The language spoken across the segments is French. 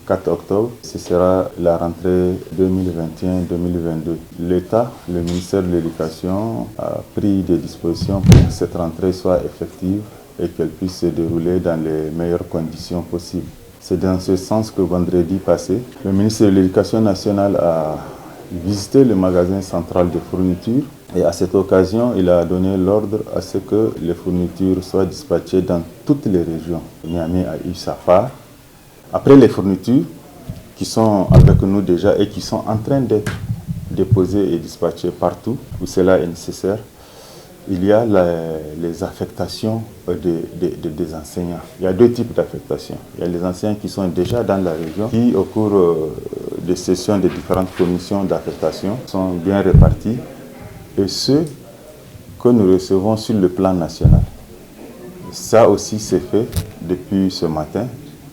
4 octobre, ce sera la rentrée 2021-2022. L'État, le ministère de l'Éducation, a pris des dispositions pour que cette rentrée soit effective et qu'elle puisse se dérouler dans les meilleures conditions possibles. C'est dans ce sens que vendredi passé, le ministre de l'Éducation nationale a visité le magasin central de fournitures et à cette occasion, il a donné l'ordre à ce que les fournitures soient dispatchées dans toutes les régions. Niamey a eu sa part. Après les fournitures qui sont avec nous déjà et qui sont en train d'être déposées et dispatchées partout où cela est nécessaire, il y a les affectations des enseignants. Il y a deux types d'affectations. Il y a les enseignants qui sont déjà dans la région, qui au cours des sessions des différentes commissions d'affectation sont bien répartis, et ceux que nous recevons sur le plan national. Ça aussi c'est fait depuis ce matin.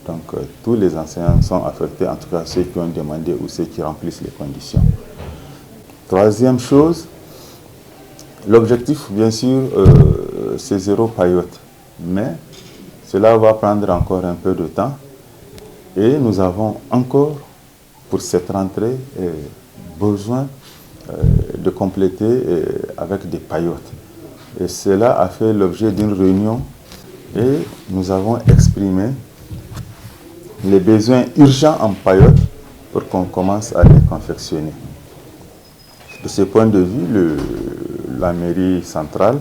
Donc tous les enseignants sont affectés, en tout cas ceux qui ont demandé ou ceux qui remplissent les conditions. Troisième chose, l'objectif, bien sûr, c'est zéro paillote, mais cela va prendre encore un peu de temps et nous avons encore, pour cette rentrée, besoin de compléter avec des paillotes. Et cela a fait l'objet d'une réunion et nous avons exprimé les besoins urgents en paillotes pour qu'on commence à les confectionner. De ce point de vue, la mairie centrale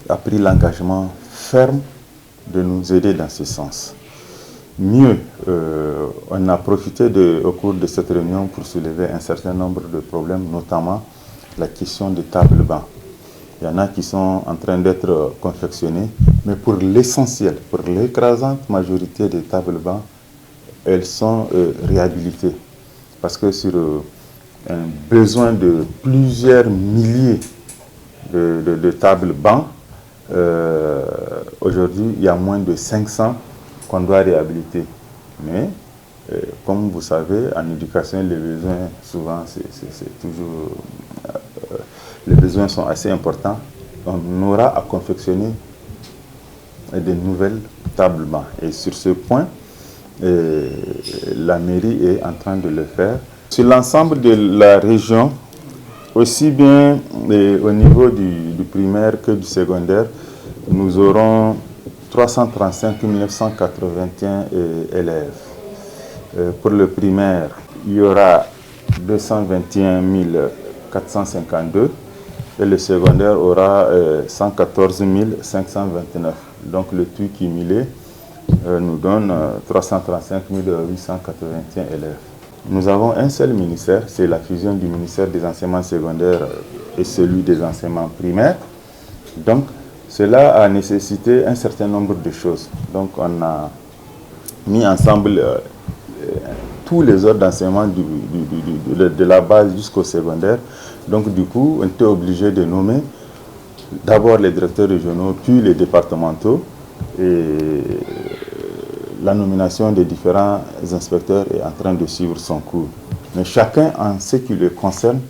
a pris l'engagement ferme de nous aider dans ce sens. Mieux, on a profité au cours de cette réunion pour soulever un certain nombre de problèmes, notamment la question des tables-bancs. Il y en a qui sont en train d'être confectionnés, mais pour l'essentiel, pour l'écrasante majorité des tables-bancs, elles sont réhabilitées. Parce que sur un besoin de plusieurs milliers de tables-bancs, aujourd'hui, il y a moins de 500 qu'on doit réhabiliter. Mais, comme vous savez, en éducation, les besoins, souvent, c'est toujours... les besoins sont assez importants. On aura à confectionner de nouvelles tables-bancs. Et sur ce point, la mairie est en train de le faire. Sur l'ensemble de la région, aussi bien au niveau du primaire que du secondaire, nous aurons 335 981 élèves. Pour le primaire, il y aura 221 452 et le secondaire aura 114 529. Donc le tout cumulé nous donne 335 881 élèves. Nous avons un seul ministère, c'est la fusion du ministère des enseignements secondaires et celui des enseignements primaires. Donc, cela a nécessité un certain nombre de choses. Donc, on a mis ensemble tous les ordres d'enseignement de la base jusqu'au secondaire. Donc, du coup, on était obligé de nommer d'abord les directeurs régionaux, puis les départementaux. Et la nomination des différents inspecteurs est en train de suivre son cours. Mais chacun, en ce qui le concerne,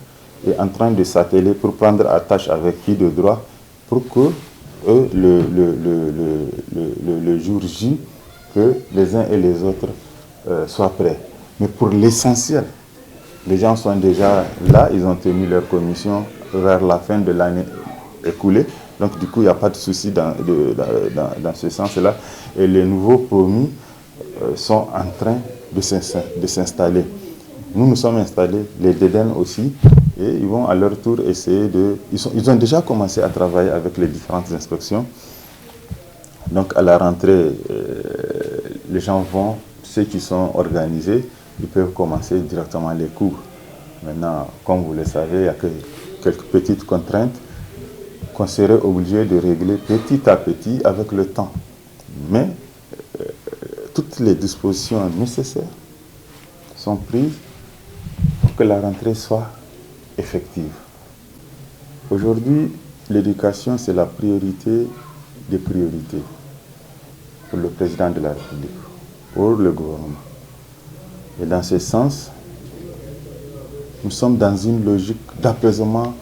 est en train de s'atteler pour prendre attache avec qui de droit pour que le jour J, que les uns et les autres soient prêts. Mais pour l'essentiel, les gens sont déjà là, ils ont tenu leur commission vers la fin de l'année écoulée. Donc du coup, il n'y a pas de souci dans ce sens-là. Et les nouveaux promis sont en train de s'installer. Nous sommes installés, les DEDEN aussi, et ils vont à leur tour essayer de... Ils ont déjà commencé à travailler avec les différentes inspections. Donc à la rentrée, les gens vont, ceux qui sont organisés, ils peuvent commencer directement les cours. Maintenant, comme vous le savez, il y a que quelques petites contraintes qu'on serait obligé de régler petit à petit avec le temps. Mais toutes les dispositions nécessaires sont prises pour que la rentrée soit effective. Aujourd'hui, l'éducation, c'est la priorité des priorités pour le président de la République, pour le gouvernement. Et dans ce sens, nous sommes dans une logique d'apaisement,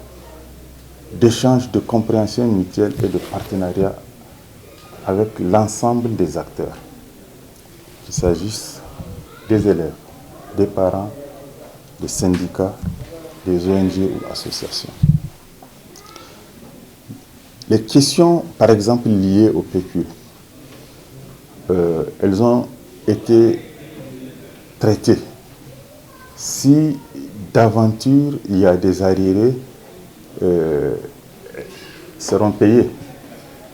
d'échange, de compréhension mutuelle et de partenariat avec l'ensemble des acteurs. Qu'il s'agisse des élèves, des parents, des syndicats, des ONG ou associations. Les questions, par exemple, liées au PQ, elles ont été traitées. Si d'aventure il y a des arriérés, seront payés.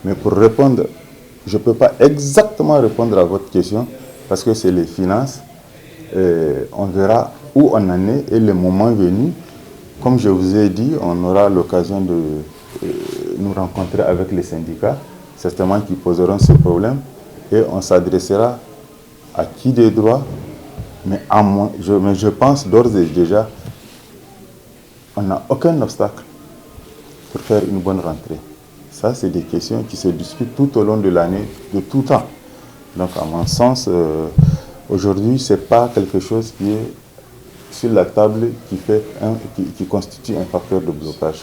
Mais pour répondre, je ne peux pas exactement répondre à votre question parce que c'est les finances. On verra où on en est et le moment venu, comme je vous ai dit, on aura l'occasion de nous rencontrer avec les syndicats, certainement qui poseront ce problème et on s'adressera à qui des droits, mais je pense d'ores et déjà, on n'a aucun obstacle pour faire une bonne rentrée. Ça, c'est des questions qui se discutent tout au long de l'année, de tout temps. Donc, à mon sens, aujourd'hui, ce n'est pas quelque chose qui est sur la table qui constitue un facteur de blocage.